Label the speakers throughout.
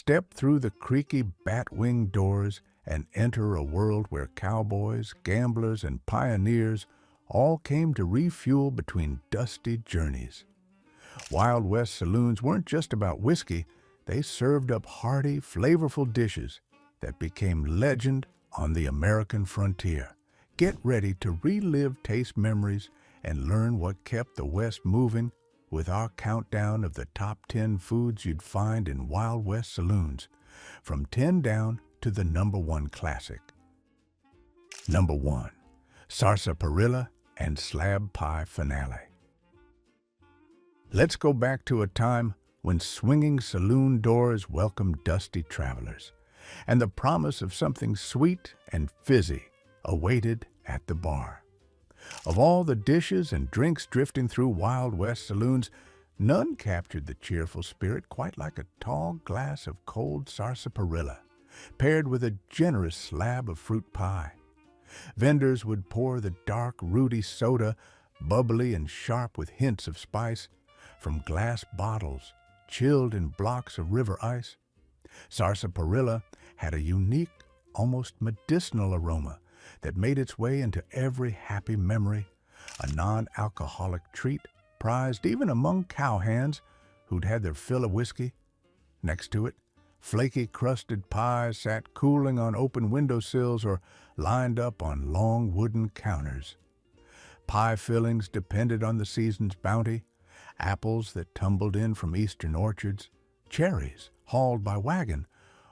Speaker 1: step through the creaky bat-wing doors and enter a world where cowboys, gamblers, and pioneers all came to refuel between dusty journeys. Wild West saloons weren't just about whiskey, they served up hearty, flavorful dishes that became legend on the American frontier. Get ready to relive taste memories and learn what kept the West moving with our countdown of the top 10 foods you'd find in Wild West saloons, from 10 down to the #1 classic. Number 1. Sarsaparilla and Slab Pie Finale. Let's go back to a time when swinging saloon doors welcomed dusty travelers, and the promise of something sweet and fizzy awaited at the bar. Of all the dishes and drinks drifting through Wild West saloons, none captured the cheerful spirit quite like a tall glass of cold sarsaparilla, paired with a generous slab of fruit pie. Vendors would pour the dark, rooty soda, bubbly and sharp with hints of spice, from glass bottles, chilled in blocks of river ice. Sarsaparilla had a unique, almost medicinal aroma that made its way into every happy memory, a non-alcoholic treat prized even among cowhands who'd had their fill of whiskey. Next to it, flaky crusted pies sat cooling on open windowsills or lined up on long wooden counters. Pie fillings depended on the season's bounty, apples that tumbled in from eastern orchards, cherries hauled by wagon,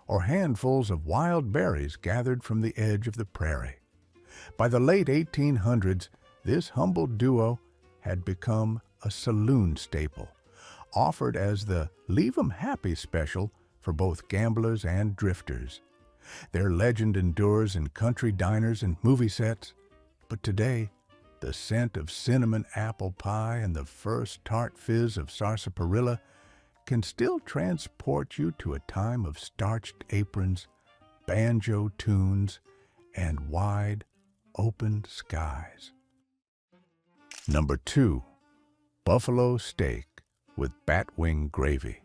Speaker 1: or handfuls of wild berries gathered from the edge of the prairie. By the late 1800s, this humble duo had become a saloon staple, offered as the Leave 'em Happy special for both gamblers and drifters. Their legend endures in country diners and movie sets, but today, the scent of cinnamon apple pie and the first tart fizz of sarsaparilla can still transport you to a time of starched aprons, banjo tunes, and wide, open skies. Number 2. Buffalo steak with batwing gravy.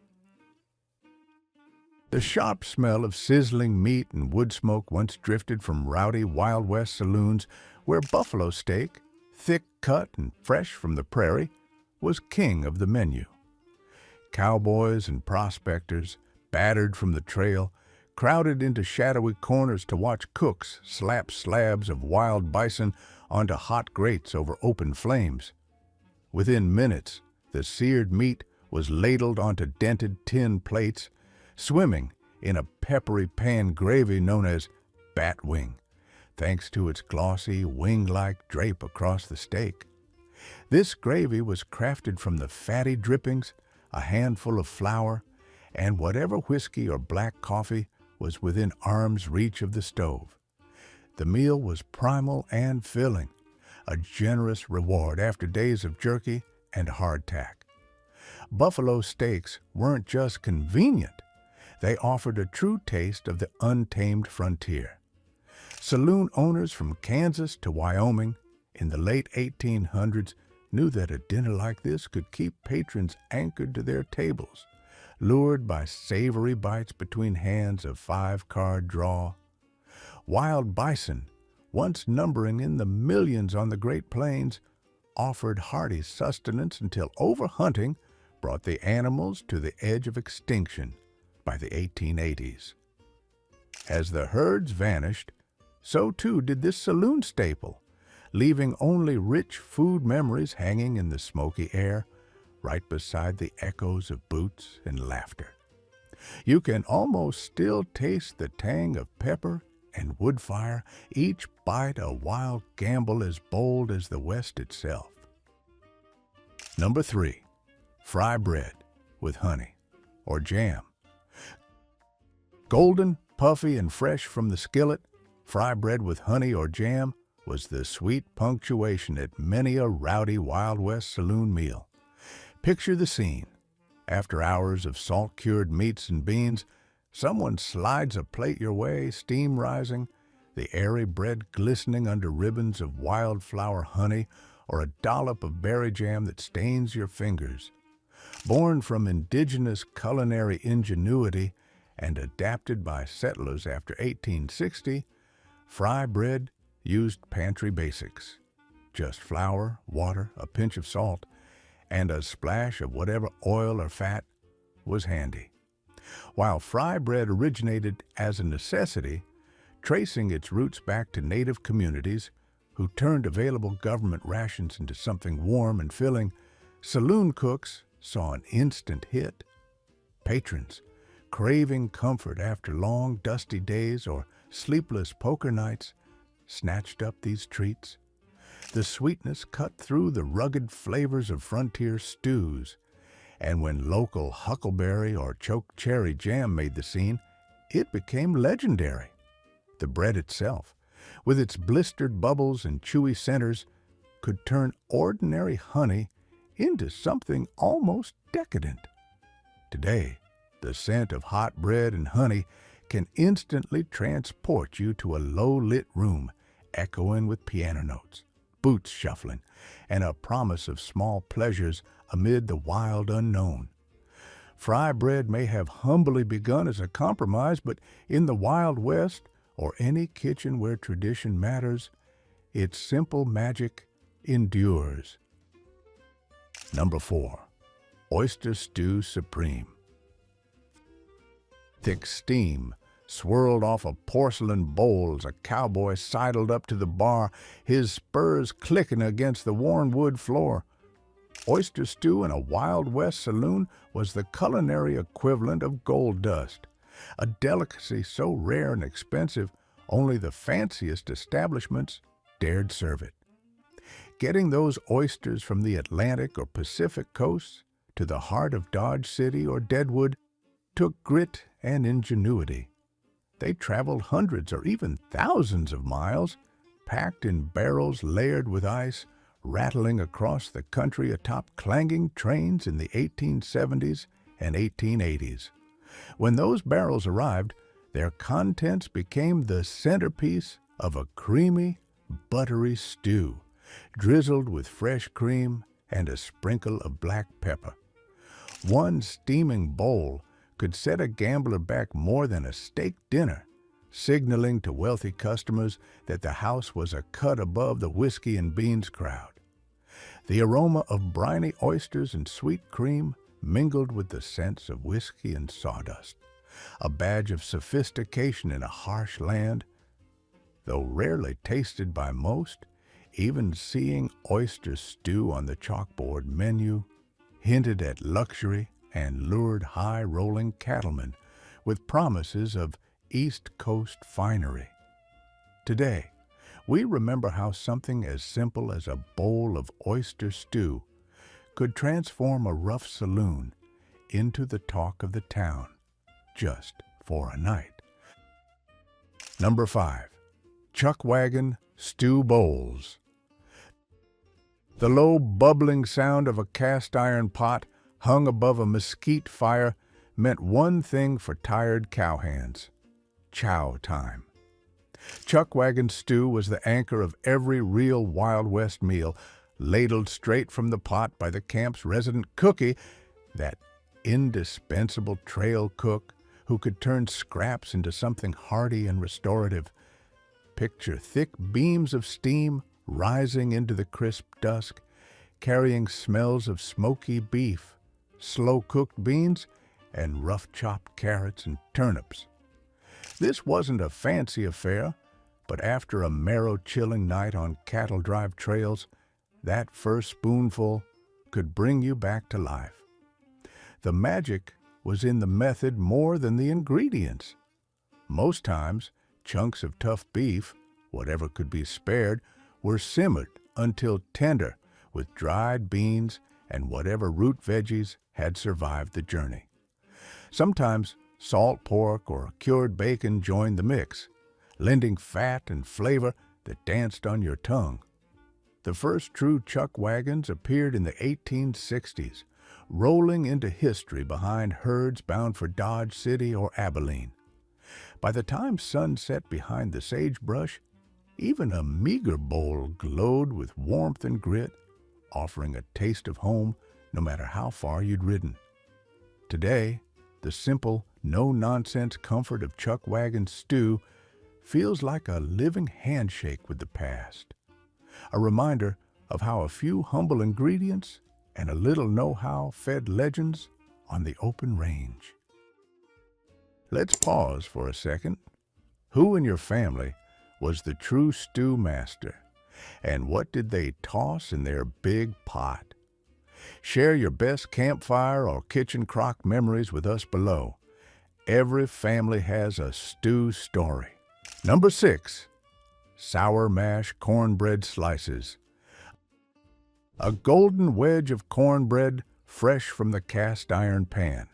Speaker 1: The sharp smell of sizzling meat and wood smoke once drifted from rowdy Wild West saloons where buffalo steak, thick cut and fresh from the prairie, was king of the menu. Cowboys and prospectors, battered from the trail, crowded into shadowy corners to watch cooks slap slabs of wild bison onto hot grates over open flames. Within minutes, the seared meat was ladled onto dented tin plates, swimming in a peppery pan gravy known as batwing, thanks to its glossy, wing-like drape across the steak. This gravy was crafted from the fatty drippings, a handful of flour, and whatever whiskey or black coffee was within arm's reach of the stove. The meal was primal and filling, a generous reward after days of jerky and hardtack. Buffalo steaks weren't just convenient, they offered a true taste of the untamed frontier. Saloon owners from Kansas to Wyoming in the late 1800s knew that a dinner like this could keep patrons anchored to their tables, lured by savory bites between hands of 5-card draw. Wild bison, once numbering in the millions on the Great Plains, offered hearty sustenance until overhunting brought the animals to the edge of extinction by the 1880s. As the herds vanished, so too did this saloon staple, leaving only rich food memories hanging in the smoky air, right beside the echoes of boots and laughter. You can almost still taste the tang of pepper and wood fire, each bite a wild gamble as bold as the West itself. Number 3. Fry bread with honey or jam. Golden, puffy, and fresh from the skillet, fry bread with honey or jam was the sweet punctuation at many a rowdy Wild West saloon meal. Picture the scene. After hours of salt-cured meats and beans, someone slides a plate your way, steam rising, the airy bread glistening under ribbons of wildflower honey or a dollop of berry jam that stains your fingers. Born from indigenous culinary ingenuity and adapted by settlers after 1860, fry bread used pantry basics. Just flour, water, a pinch of salt, and a splash of whatever oil or fat was handy. While fry bread originated as a necessity, tracing its roots back to native communities who turned available government rations into something warm and filling, saloon cooks saw an instant hit. Patrons, craving comfort after long, dusty days or sleepless poker nights, snatched up these treats. The sweetness cut through the rugged flavors of frontier stews, and when local huckleberry or choke cherry jam made the scene, it became legendary. The bread itself, with its blistered bubbles and chewy centers, could turn ordinary honey into something almost decadent. Today, the scent of hot bread and honey can instantly transport you to a low-lit room echoing with piano notes, boots shuffling, and a promise of small pleasures amid the wild unknown. Fry bread may have humbly begun as a compromise, but in the Wild West, or any kitchen where tradition matters, its simple magic endures. Number 4. Oyster Stew Supreme. Thick steam swirled off a porcelain bowl as a cowboy sidled up to the bar, his spurs clicking against the worn wood floor. Oyster stew in a Wild West saloon was the culinary equivalent of gold dust, a delicacy so rare and expensive only the fanciest establishments dared serve it. Getting those oysters from the Atlantic or Pacific coasts to the heart of Dodge City or Deadwood took grit and ingenuity. They traveled hundreds or even thousands of miles, packed in barrels layered with ice, rattling across the country atop clanging trains in the 1870s and 1880s. When those barrels arrived, their contents became the centerpiece of a creamy, buttery stew, drizzled with fresh cream and a sprinkle of black pepper. One steaming bowl could set a gambler back more than a steak dinner, signaling to wealthy customers that the house was a cut above the whiskey and beans crowd. The aroma of briny oysters and sweet cream mingled with the scents of whiskey and sawdust, a badge of sophistication in a harsh land. Though rarely tasted by most, even seeing oyster stew on the chalkboard menu hinted at luxury and lured high-rolling cattlemen with promises of East Coast finery. Today, we remember how something as simple as a bowl of oyster stew could transform a rough saloon into the talk of the town just for a night. Number 5. Chuck Wagon Stew Bowls. The low, bubbling sound of a cast-iron pot hung above a mesquite fire meant one thing for tired cowhands: chow time. Chuck Wagon stew was the anchor of every real Wild West meal, ladled straight from the pot by the camp's resident cookie, that indispensable trail cook who could turn scraps into something hearty and restorative. Picture thick beams of steam rising into the crisp dusk, carrying smells of smoky beef, slow-cooked beans, and rough-chopped carrots and turnips. This wasn't a fancy affair, but after a marrow-chilling night on cattle drive trails, that first spoonful could bring you back to life. The magic was in the method more than the ingredients. Most times, chunks of tough beef, whatever could be spared, were simmered until tender with dried beans and whatever root veggies had survived the journey. Sometimes salt pork or cured bacon joined the mix, lending fat and flavor that danced on your tongue. The first true chuck wagons appeared in the 1860s, rolling into history behind herds bound for Dodge City or Abilene. By the time sun set behind the sagebrush, even a meager bowl glowed with warmth and grit, offering a taste of home no matter how far you'd ridden. Today, The simple, no-nonsense comfort of chuck wagon stew feels like a living handshake with the past, a reminder of how a few humble ingredients and a little know-how fed legends on the open range. Let's pause for a second. Who in your family was the true stew master, and what did they toss in their big pot? Share your best campfire or kitchen crock memories with us below. Every family has a stew story. Number 6, sour mash cornbread slices. A golden wedge of cornbread fresh from the cast iron pan.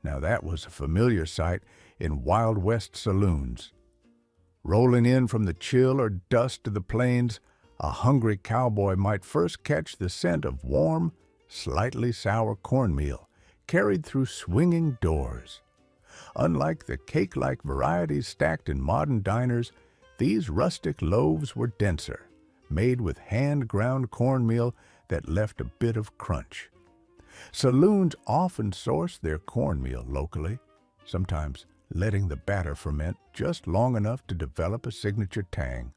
Speaker 1: Now that was a familiar sight in Wild West saloons. Rolling in from the chill or dust of the plains, a hungry cowboy might first catch the scent of warm, slightly sour cornmeal carried through swinging doors. Unlike the cake-like varieties stacked in modern diners, these rustic loaves were denser, made with hand-ground cornmeal that left a bit of crunch. Saloons often sourced their cornmeal locally, sometimes letting the batter ferment just long enough to develop a signature tang.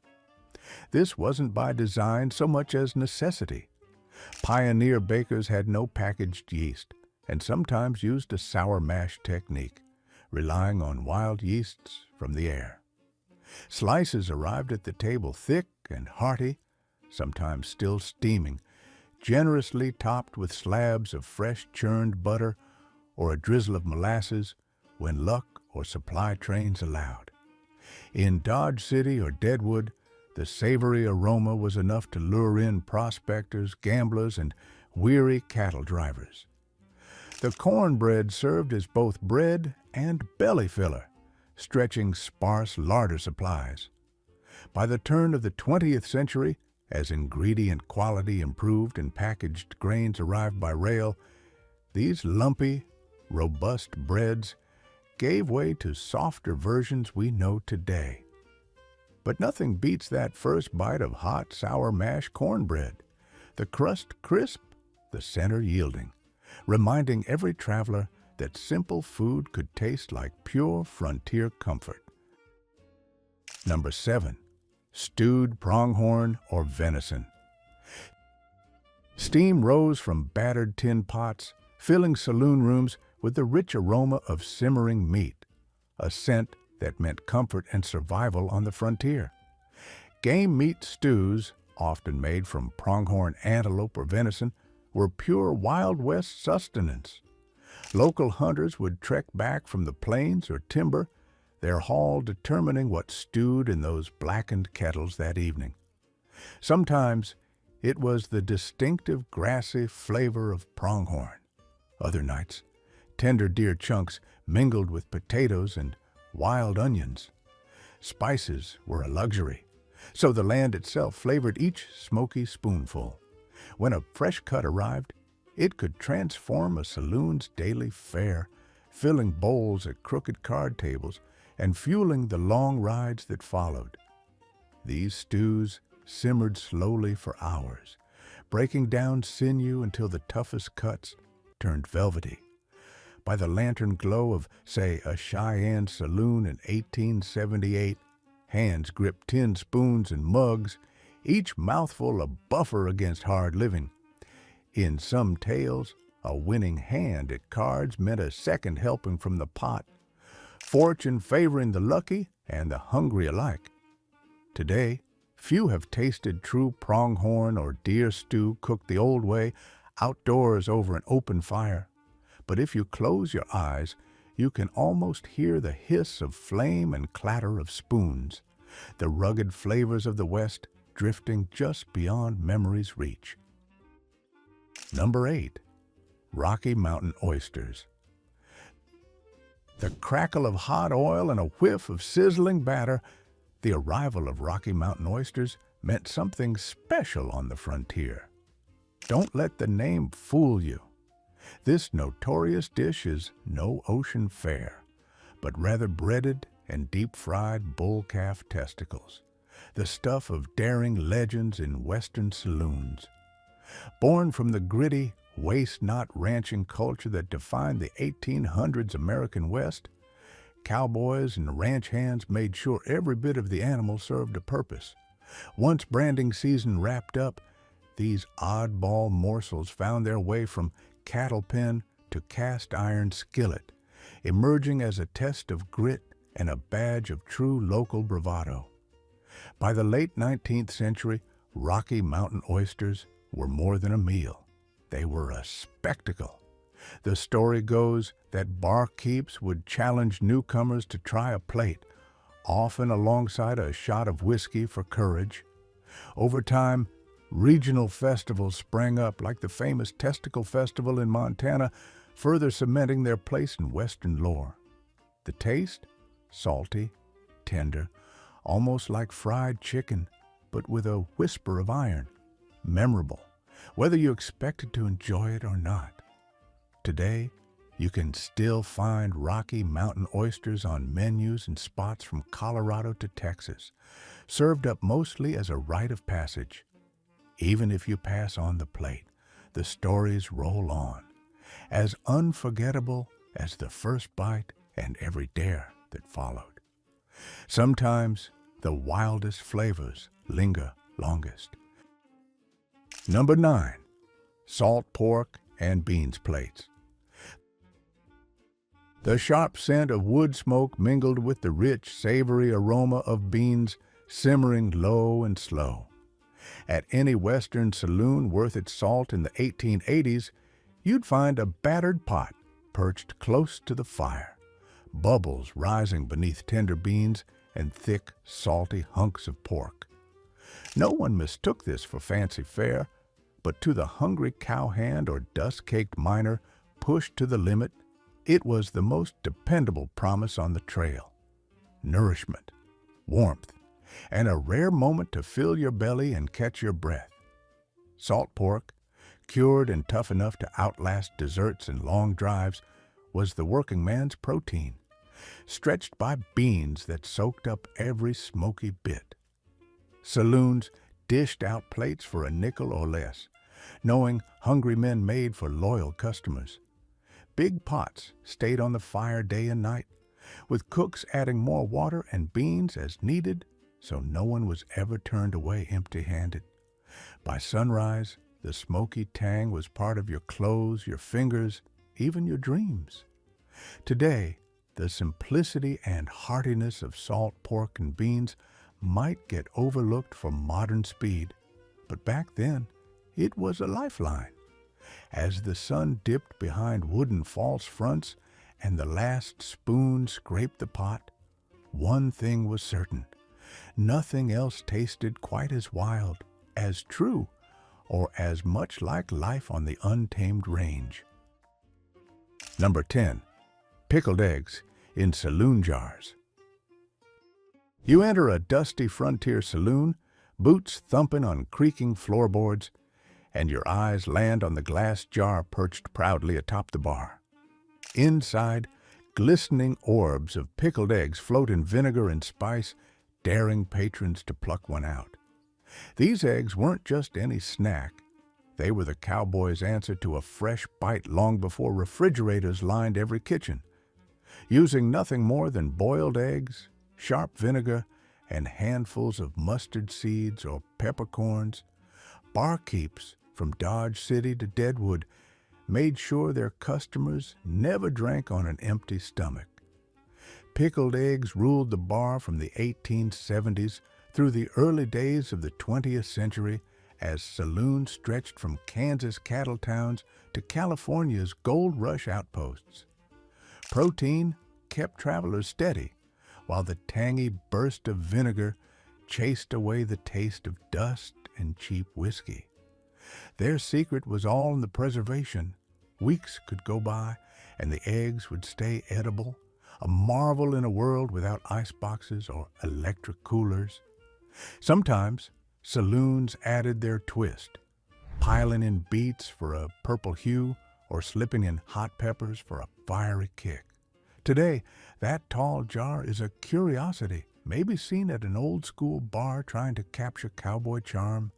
Speaker 1: This wasn't by design so much as necessity. Pioneer bakers had no packaged yeast and sometimes used a sour mash technique, relying on wild yeasts from the air. Slices arrived at the table thick and hearty, sometimes still steaming, generously topped with slabs of fresh churned butter or a drizzle of molasses when luck or supply trains allowed. In Dodge City or Deadwood, the savory aroma was enough to lure in prospectors, gamblers, and weary cattle drivers. The cornbread served as both bread and belly filler, stretching sparse larder supplies. By the turn of the 20th century, as ingredient quality improved and packaged grains arrived by rail, these lumpy, robust breads gave way to softer versions we know today. But nothing beats that first bite of hot, sour mash cornbread, the crust crisp, the center yielding, reminding every traveler that simple food could taste like pure frontier comfort. Number 7, stewed pronghorn or venison. Steam rose from battered tin pots, filling saloon rooms with the rich aroma of simmering meat, a scent that meant comfort and survival on the frontier. Game meat stews, often made from pronghorn antelope or venison, were pure Wild West sustenance. Local hunters would trek back from the plains or timber, their haul determining what stewed in those blackened kettles that evening. Sometimes it was the distinctive grassy flavor of pronghorn. Other nights, tender deer chunks mingled with potatoes and wild onions. Spices were a luxury, so the land itself flavored each smoky spoonful. When a fresh cut arrived, it could transform a saloon's daily fare, filling bowls at crooked card tables and fueling the long rides that followed. These stews simmered slowly for hours, breaking down sinew until the toughest cuts turned velvety. By the lantern glow of, say, a Cheyenne saloon in 1878, hands gripped tin spoons and mugs, each mouthful a buffer against hard living. In some tales, a winning hand at cards meant a second helping from the pot, fortune favoring the lucky and the hungry alike. Today, few have tasted true pronghorn or deer stew cooked the old way, outdoors over an open fire. But if you close your eyes, you can almost hear the hiss of flame and clatter of spoons, the rugged flavors of the West drifting just beyond memory's reach. Number 8, Rocky Mountain oysters. The crackle of hot oil and a whiff of sizzling batter, the arrival of Rocky Mountain oysters meant something special on the frontier. Don't let the name fool you. This notorious dish is no ocean fare, but rather breaded and deep-fried bull-calf testicles, the stuff of daring legends in Western saloons. Born from the gritty, waste-not ranching culture that defined the 1800s American West, cowboys and ranch hands made sure every bit of the animal served a purpose. Once branding season wrapped up, these oddball morsels found their way from cattle pen to cast iron skillet, emerging as a test of grit and a badge of true local bravado. By the late 19th century, Rocky Mountain oysters were more than a meal. They were a spectacle. The story goes that barkeeps would challenge newcomers to try a plate, often alongside a shot of whiskey for courage. Over time, regional festivals sprang up like the famous Testicle Festival in Montana, further cementing their place in Western lore. The taste? Salty, tender, almost like fried chicken, but with a whisper of iron. Memorable, whether you expected to enjoy it or not. Today, you can still find Rocky Mountain oysters on menus and spots from Colorado to Texas, served up mostly as a rite of passage. Even if you pass on the plate, the stories roll on, as unforgettable as the first bite and every dare that followed. Sometimes the wildest flavors linger longest. Number 9. Salt pork and beans plates. The sharp scent of wood smoke mingled with the rich, savory aroma of beans simmering low and slow. At any Western saloon worth its salt in the 1880s, you'd find a battered pot perched close to the fire, bubbles rising beneath tender beans and thick, salty hunks of pork. No one mistook this for fancy fare, but to the hungry cowhand or dust-caked miner pushed to the limit, it was the most dependable promise on the trail. Nourishment, warmth, and a rare moment to fill your belly and catch your breath. Salt pork, cured and tough enough to outlast desserts and long drives, was the working man's protein, stretched by beans that soaked up every smoky bit. Saloons dished out plates for a nickel or less, knowing hungry men made for loyal customers. Big pots stayed on the fire day and night, with cooks adding more water and beans as needed, so no one was ever turned away empty-handed. By sunrise, the smoky tang was part of your clothes, your fingers, even your dreams. Today, the simplicity and heartiness of salt pork and beans might get overlooked for modern speed, but back then, it was a lifeline. As the sun dipped behind wooden false fronts and the last spoon scraped the pot, one thing was certain: nothing else tasted quite as wild, as true, or as much like life on the untamed range. Number 10. Pickled eggs in saloon jars. You enter a dusty frontier saloon, boots thumping on creaking floorboards, and your eyes land on the glass jar perched proudly atop the bar. Inside, glistening orbs of pickled eggs float in vinegar and spice, daring patrons to pluck one out. These eggs weren't just any snack. They were the cowboys' answer to a fresh bite long before refrigerators lined every kitchen. Using nothing more than boiled eggs, sharp vinegar, and handfuls of mustard seeds or peppercorns, barkeeps from Dodge City to Deadwood made sure their customers never drank on an empty stomach. Pickled eggs ruled the bar from the 1870s through the early days of the 20th century, as saloons stretched from Kansas cattle towns to California's gold rush outposts. Protein kept travelers steady, while the tangy burst of vinegar chased away the taste of dust and cheap whiskey. Their secret was all in the preservation. Weeks could go by, and the eggs would stay edible, a marvel in a world without ice boxes or electric coolers. Sometimes, saloons added their twist, piling in beets for a purple hue or slipping in hot peppers for a fiery kick. Today, that tall jar is a curiosity, maybe seen at an old-school bar trying to capture cowboy charm.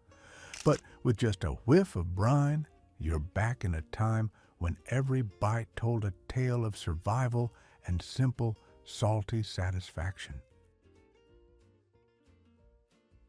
Speaker 1: But with just a whiff of brine, you're back in a time when every bite told a tale of survival and simple, salty satisfaction.